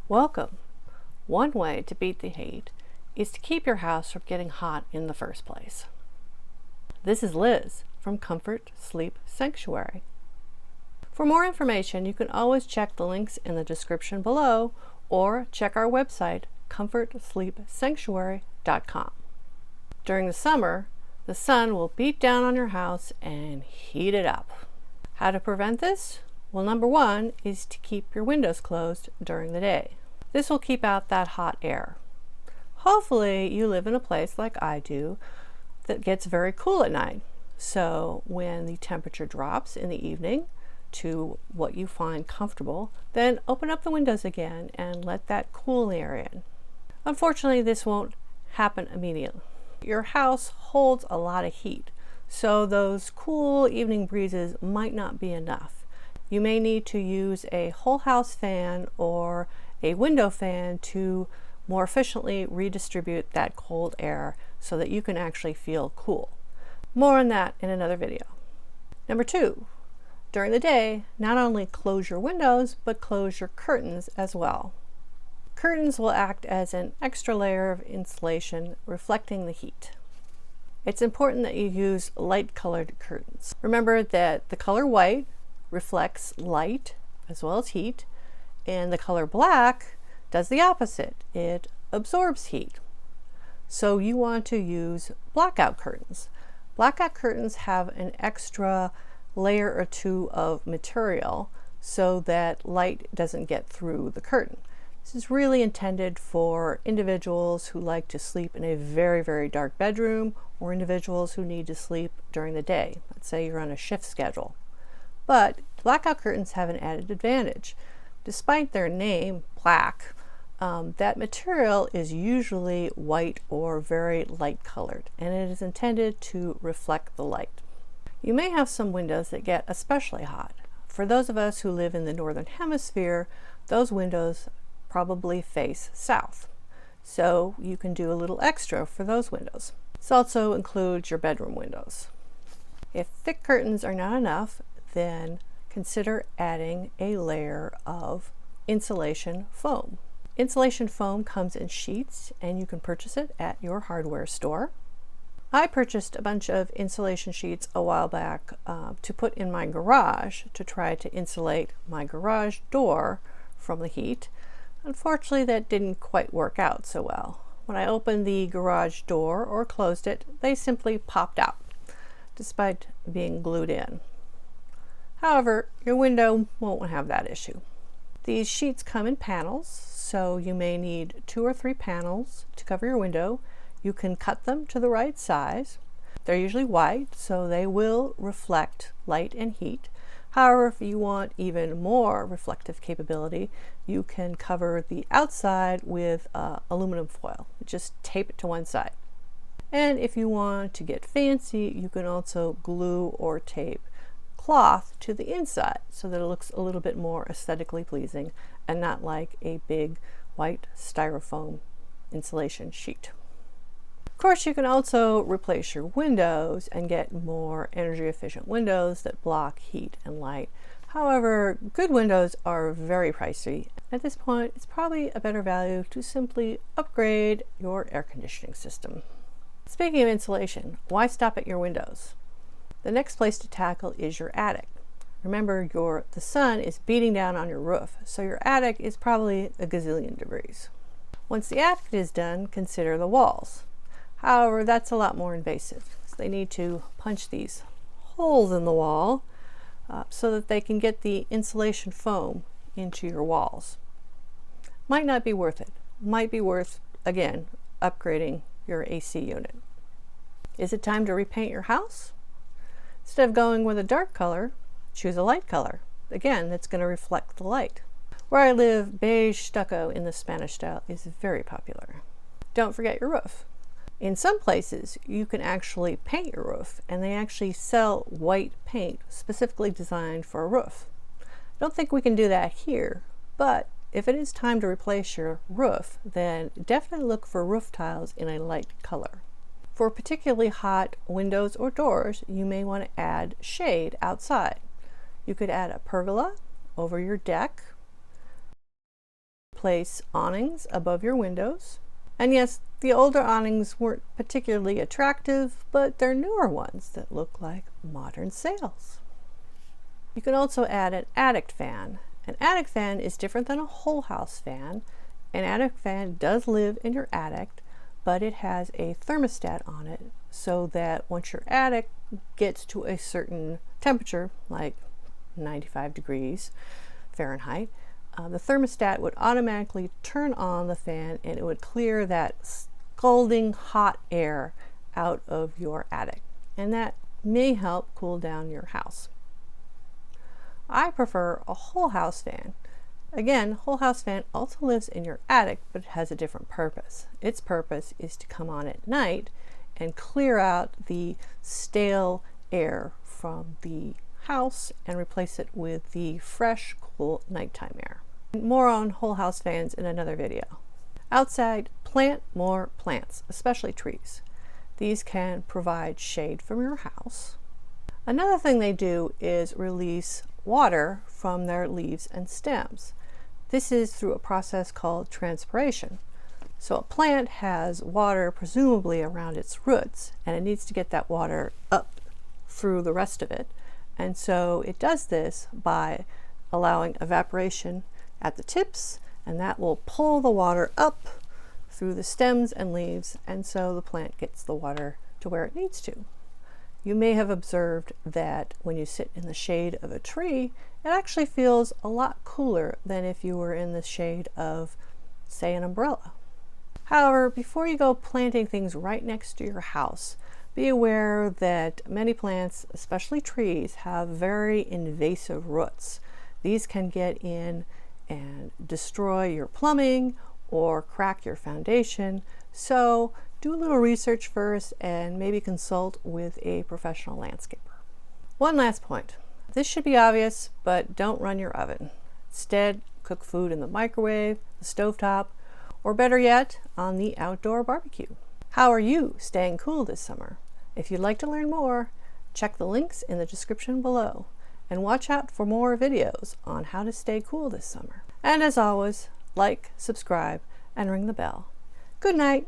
Welcome. One way to beat the heat is to keep your house from getting hot in the first place. This is Liz from Comfort Sleep Sanctuary. For more information, you can always check the links in the description below or check our website, comfortsleepsanctuary.com. During the summer, the sun will beat down on your house and heat it up. How to prevent this? Well, number one is to keep your windows closed during the day. This will keep out that hot air. Hopefully you live in a place like I do that gets very cool at night. So when the temperature drops in the evening to what you find comfortable, then open up the windows again and let that cool air in. Unfortunately, this won't happen immediately. Your house holds a lot of heat, so those cool evening breezes might not be enough. You may need to use a whole house fan or a window fan to more efficiently redistribute that cold air so that you can actually feel cool. More on that in another video. Number two, during the day, not only close your windows, but close your curtains as well. Curtains will act as an extra layer of insulation reflecting the heat. It's important that you use light-colored curtains. Remember that the color white reflects light as well as heat, and the color black does the opposite. It absorbs heat. So you want to use blackout curtains. Blackout curtains have an extra layer or two of material so that light doesn't get through the curtain. This is really intended for individuals who like to sleep in a very, very dark bedroom, or individuals who need to sleep during the day. Let's say you're on a shift schedule. But blackout curtains have an added advantage. Despite their name, black, that material is usually white or very light colored, and it is intended to reflect the light. You may have some windows that get especially hot. For those of us who live in the northern hemisphere, those windows probably face south. So you can do a little extra for those windows. This also includes your bedroom windows. If thick curtains are not enough, then consider adding a layer of insulation foam. Insulation foam comes in sheets and you can purchase it at your hardware store. I purchased a bunch of insulation sheets a while back to put in my garage to try to insulate my garage door from the heat. Unfortunately, that didn't quite work out so well. When I opened the garage door or closed it, they simply popped out, despite being glued in. However, your window won't have that issue. These sheets come in panels, so you may need 2 or 3 panels to cover your window. You can cut them to the right size. They're usually white, so they will reflect light and heat. However, if you want even more reflective capability, you can cover the outside with aluminum foil. Just tape it to one side. And if you want to get fancy, you can also glue or tape cloth to the inside so that it looks a little bit more aesthetically pleasing and not like a big white styrofoam insulation sheet. Of course, you can also replace your windows and get more energy efficient windows that block heat and light. However, good windows are very pricey. At this point, it's probably a better value to simply upgrade your air conditioning system. Speaking of insulation, why stop at your windows? The next place to tackle is your attic. Remember, the sun is beating down on your roof, so your attic is probably a gazillion degrees. Once the attic is done, consider the walls. However, that's a lot more invasive. So they need to punch these holes in the wall so that they can get the insulation foam into your walls. Might not be worth it. Might be worth, again, upgrading your AC unit. Is it time to repaint your house? Instead of going with a dark color, choose a light color. Again, that's going to reflect the light. Where I live, beige stucco in the Spanish style is very popular. Don't forget your roof. In some places, you can actually paint your roof, and they actually sell white paint specifically designed for a roof. I don't think we can do that here, but if it is time to replace your roof, then definitely look for roof tiles in a light color. For particularly hot windows or doors, you may want to add shade outside. You could add a pergola over your deck, place awnings above your windows. And yes, the older awnings weren't particularly attractive, but they're newer ones that look like modern sails. You can also add an attic fan. An attic fan is different than a whole house fan. An attic fan does live in your attic, but it has a thermostat on it so that once your attic gets to a certain temperature, like 95 degrees Fahrenheit, the thermostat would automatically turn on the fan and it would clear that scalding hot air out of your attic. And that may help cool down your house. I prefer a whole house fan. Again, whole house fan also lives in your attic, but it has a different purpose. Its purpose is to come on at night and clear out the stale air from the house and replace it with the fresh, cool nighttime air. More on whole house fans in another video. Outside, plant more plants, especially trees. These can provide shade from your house. Another thing they do is release water from their leaves and stems. This is through a process called transpiration. So a plant has water presumably around its roots, and it needs to get that water up through the rest of it. And so it does this by allowing evaporation at the tips, and that will pull the water up through the stems and leaves, and so the plant gets the water to where it needs to. You may have observed that when you sit in the shade of a tree, it actually feels a lot cooler than if you were in the shade of, say, an umbrella. However, before you go planting things right next to your house, be aware that many plants, especially trees, have very invasive roots. These can get in and destroy your plumbing or crack your foundation. So do a little research first and maybe consult with a professional landscaper. One last point. This should be obvious, but don't run your oven. Instead, cook food in the microwave, the stovetop, or better yet, on the outdoor barbecue. How are you staying cool this summer? If you'd like to learn more, check the links in the description below. And watch out for more videos on how to stay cool this summer. And as always, like, subscribe, and ring the bell. Good night.